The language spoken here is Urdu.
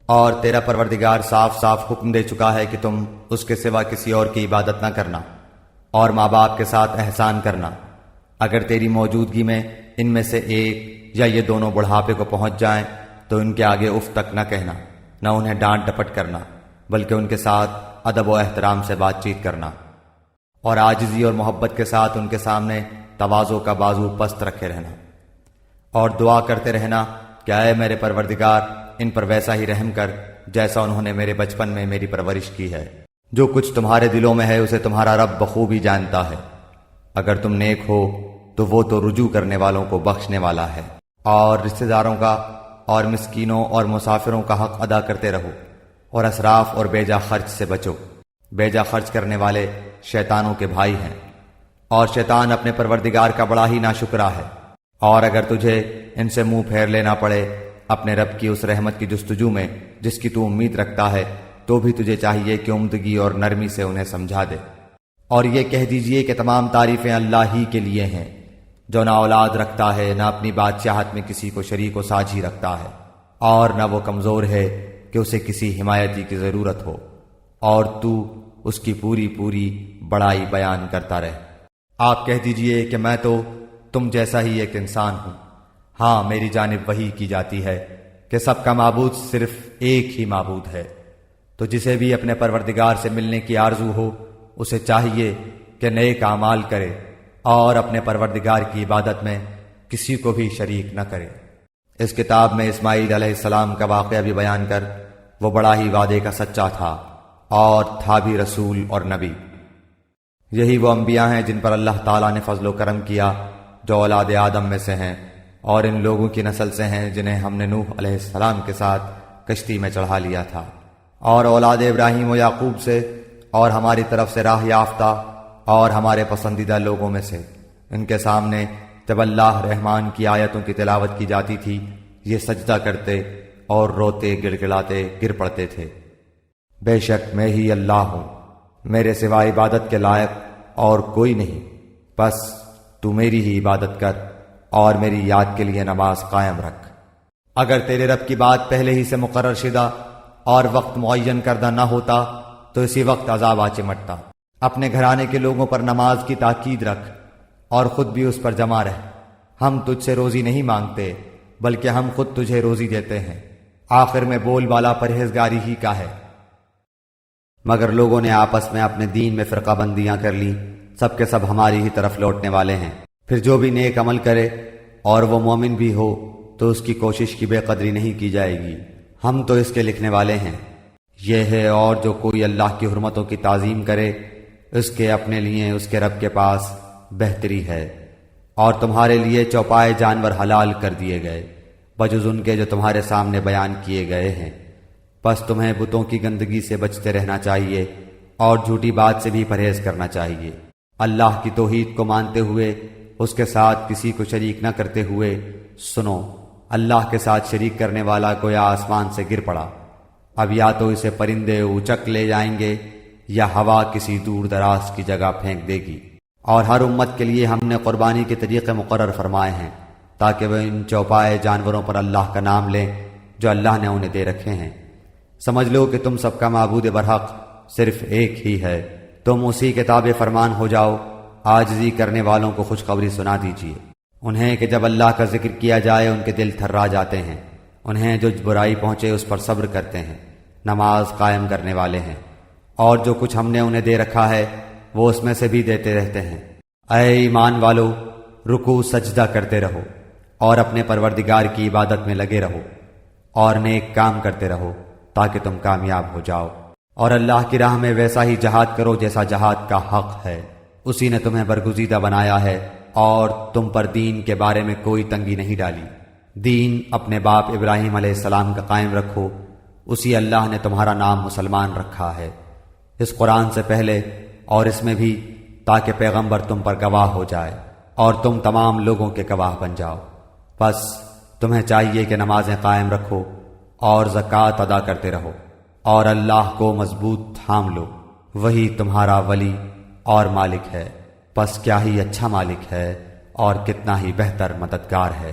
اور تیرا پروردگار صاف صاف حکم دے چکا ہے کہ تم اس کے سوا کسی اور کی عبادت نہ کرنا، اور ماں باپ کے ساتھ احسان کرنا۔ اگر تیری موجودگی میں ان میں سے ایک یا یہ دونوں بڑھاپے کو پہنچ جائیں تو ان کے آگے اف تک نہ کہنا، نہ انہیں ڈانٹ ڈپٹ کرنا، بلکہ ان کے ساتھ ادب و احترام سے بات چیت کرنا، اور عاجزی اور محبت کے ساتھ ان کے سامنے تواضع کا بازو پست رکھے رہنا، اور دعا کرتے رہنا کہ اے میرے پروردگار ان پر ویسا ہی رحم کر جیسا انہوں نے میرے بچپن میں میری پرورش کی ہے۔ جو کچھ تمہارے دلوں میں ہے اسے تمہارا رب بخوبی جانتا ہے۔ اگر تم نیک ہو تو وہ تو رجوع کرنے والوں کو بخشنے والا ہے۔ اور رشتہ داروں کا اور مسکینوں اور مسافروں کا حق ادا کرتے رہو، اور اسراف اور بیجا خرچ سے بچو۔ بیجا خرچ کرنے والے شیطانوں کے بھائی ہیں، اور شیطان اپنے پروردگار کا بڑا ہی ناشکرا ہے۔ اور اگر تجھے ان سے منہ پھیر لینا پڑے اپنے رب کی اس رحمت کی جستجو میں جس کی تو امید رکھتا ہے، تو بھی تجھے چاہیے کہ عمدگی اور نرمی سے انہیں سمجھا دے۔ اور یہ کہہ دیجئے کہ تمام تعریفیں اللہ ہی کے لیے ہیں، جو نہ اولاد رکھتا ہے، نہ اپنی بادشاہت میں کسی کو شریک و ساجھی رکھتا ہے، اور نہ وہ کمزور ہے کہ اسے کسی حمایتی کی ضرورت ہو، اور تو اس کی پوری پوری بڑائی بیان کرتا رہے۔ آپ کہہ دیجئے کہ میں تو تم جیسا ہی ایک انسان ہوں۔ ہاں، میری جانب وحی کی جاتی ہے کہ سب کا معبود صرف ایک ہی معبود ہے۔ تو جسے بھی اپنے پروردگار سے ملنے کی آرزو ہو اسے چاہیے کہ نیک اعمال کرے اور اپنے پروردگار کی عبادت میں کسی کو بھی شریک نہ کرے۔ اس کتاب میں اسماعیل علیہ السلام کا واقعہ بھی بیان کر وہ بڑا ہی وعدے کا سچا تھا، اور تھا بھی رسول اور نبی۔ یہی وہ انبیاء ہیں جن پر اللہ تعالیٰ نے فضل و کرم کیا، جو اولاد آدم میں سے ہیں، اور ان لوگوں کی نسل سے ہیں جنہیں ہم نے نوح علیہ السلام کے ساتھ کشتی میں چڑھا لیا تھا، اور اولاد ابراہیم و یعقوب سے، اور ہماری طرف سے راہ یافتہ اور ہمارے پسندیدہ لوگوں میں سے۔ ان کے سامنے جب اللہ رحمان کی آیتوں کی تلاوت کی جاتی تھی یہ سجدہ کرتے اور روتے گڑ گڑاتے گر پڑتے تھے۔ بے شک میں ہی اللہ ہوں، میرے سوا عبادت کے لائق اور کوئی نہیں، بس تو میری ہی عبادت کر اور میری یاد کے لیے نماز قائم رکھ۔ اگر تیرے رب کی بات پہلے ہی سے مقرر شدہ اور وقت معین کردہ نہ ہوتا تو اسی وقت عذاب آ چمٹتا۔ اپنے گھرانے کے لوگوں پر نماز کی تاکید رکھ اور خود بھی اس پر جمع رہ۔ ہم تجھ سے روزی نہیں مانگتے بلکہ ہم خود تجھے روزی دیتے ہیں۔ آخر میں بول بالا پرہیزگاری ہی کا ہے۔ مگر لوگوں نے آپس میں اپنے دین میں فرقہ بندیاں کر لی، سب کے سب ہماری ہی طرف لوٹنے والے ہیں۔ پھر جو بھی نیک عمل کرے اور وہ مومن بھی ہو تو اس کی کوشش کی بے قدری نہیں کی جائے گی، ہم تو اس کے لکھنے والے ہیں۔ یہ ہے، اور جو کوئی اللہ کی حرمتوں کی تعظیم کرے اس کے اپنے لیے اس کے رب کے پاس بہتری ہے۔ اور تمہارے لیے چوپائے جانور حلال کر دیے گئے بجز ان کے جو تمہارے سامنے بیان کیے گئے ہیں۔ بس تمہیں بتوں کی گندگی سے بچتے رہنا چاہیے اور جھوٹی بات سے بھی پرہیز کرنا چاہیے۔ اللہ کی توحید کو مانتے ہوئے اس کے ساتھ کسی کو شریک نہ کرتے ہوئے سنو، اللہ کے ساتھ شریک کرنے والا گویا آسمان سے گر پڑا، اب یا تو اسے پرندے اچک لے جائیں گے یا ہوا کسی دور دراز کی جگہ پھینک دے گی۔ اور ہر امت کے لیے ہم نے قربانی کے طریقے مقرر فرمائے ہیں تاکہ وہ ان چوپائے جانوروں پر اللہ کا نام لیں جو اللہ نے انہیں دے رکھے ہیں۔ سمجھ لو کہ تم سب کا معبود برحق صرف ایک ہی ہے، تم اسی کے تابع فرمان ہو جاؤ۔ عاجزی کرنے والوں کو خوشخبری سنا دیجیے انہیں کہ جب اللہ کا ذکر کیا جائے ان کے دل تھرا جاتے ہیں، انہیں جو برائی پہنچے اس پر صبر کرتے ہیں، نماز قائم کرنے والے ہیں، اور جو کچھ ہم نے انہیں دے رکھا ہے وہ اس میں سے بھی دیتے رہتے ہیں۔ اے ایمان والو، رکوع سجدہ کرتے رہو اور اپنے پروردگار کی عبادت میں لگے رہو اور نیک کام کرتے رہو تاکہ تم کامیاب ہو جاؤ، اور اللہ کی راہ میں ویسا ہی جہاد کرو جیسا جہاد کا حق ہے۔ اسی نے تمہیں برگزیدہ بنایا ہے اور تم پر دین کے بارے میں کوئی تنگی نہیں ڈالی۔ دین اپنے باپ ابراہیم علیہ السلام کا قائم رکھو، اسی اللہ نے تمہارا نام مسلمان رکھا ہے اس قرآن سے پہلے اور اس میں بھی، تاکہ پیغمبر تم پر گواہ ہو جائے اور تم تمام لوگوں کے گواہ بن جاؤ۔ بس تمہیں چاہیے کہ نمازیں قائم رکھو اور زکوٰۃ ادا کرتے رہو اور اللہ کو مضبوط تھام لو، وہی تمہارا ولی اور مالک ہے۔ بس کیا ہی اچھا مالک ہے اور کتنا ہی بہتر مددگار ہے۔